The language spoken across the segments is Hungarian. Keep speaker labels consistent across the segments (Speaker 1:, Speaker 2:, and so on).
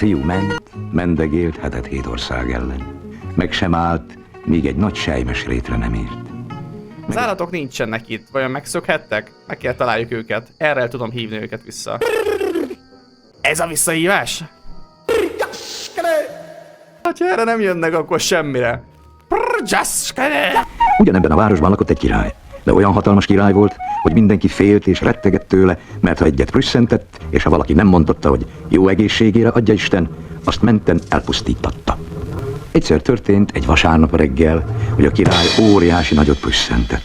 Speaker 1: fiú mendegélt hetet 7 ország ellen. Meg sem állt, míg egy nagy sejmes rétre nem ért.
Speaker 2: Az állatok nincsenek itt, vajon megszökhettek? Meg kell találjuk őket. Erre el tudom hívni őket vissza. Ez a visszahívás? Ha erre nem jönnek, akkor semmire.
Speaker 1: Ugyanebben a városban lakott egy király, de olyan hatalmas király volt, hogy mindenki félt és rettegett tőle, mert ha egyet prüsszentett, és ha valaki nem mondotta, hogy jó egészségére adja Isten, azt menten elpusztítatta. Egyszer történt egy vasárnap reggel, hogy a király óriási nagyot prüsszentett.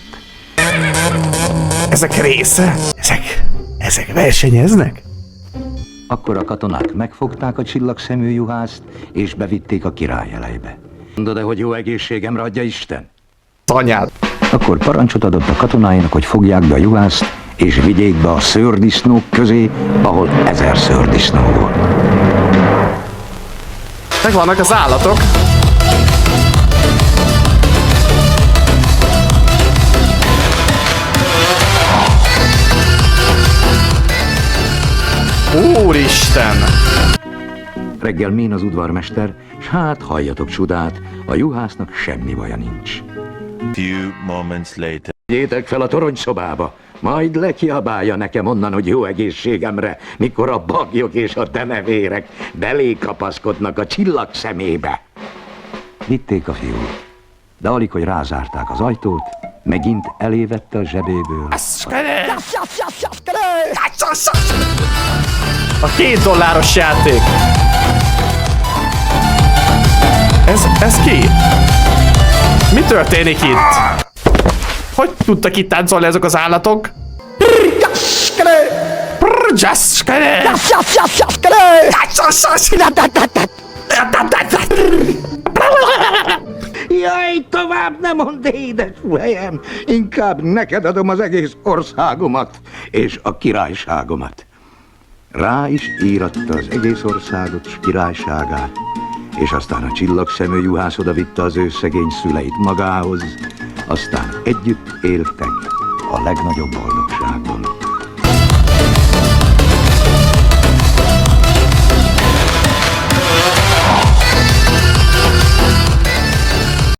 Speaker 2: Ezek része? Ezek versenyeznek?
Speaker 1: Akkor a katonák megfogták a csillagszemű juhászt, és bevitték a király elejbe. Mondod-e, hogy jó egészségemre adja Isten?
Speaker 2: Anyád.
Speaker 1: Akkor parancsot adott a katonáinak, hogy fogják be a juhászt, és vigyék be a szőrdisznók közé, ahol 1000 szőrdisznó volt.
Speaker 2: Megvannak az állatok. Úristen!
Speaker 1: Reggel mén az udvarmester, s hát halljatok csodát, a juhásznak semmi baja nincs.
Speaker 3: Few moments later.
Speaker 1: Gyétek fel a toronyszobába, majd lekiabálja nekem onnan, hogy jó egészségemre, mikor a bagyok és a denevérek belékapaszkodnak a csillag szemébe. Vitték a fiút, de alig, hogy rázárták az ajtót, megint elévette a zsebéből.
Speaker 2: A $2 játék. Ez ki? Mi történik itt? Hogy tudtak itt táncolni ezek az állatok?
Speaker 1: Jaj, tovább nem mondd, édes fejem! Inkább neked adom az egész országomat és a királyságomat. Rá is íratta az egész országot s királyságát, és aztán a csillagszemű juhász oda vitte az ő szegény szüleit magához, aztán együtt éltek a legnagyobb boldogságban.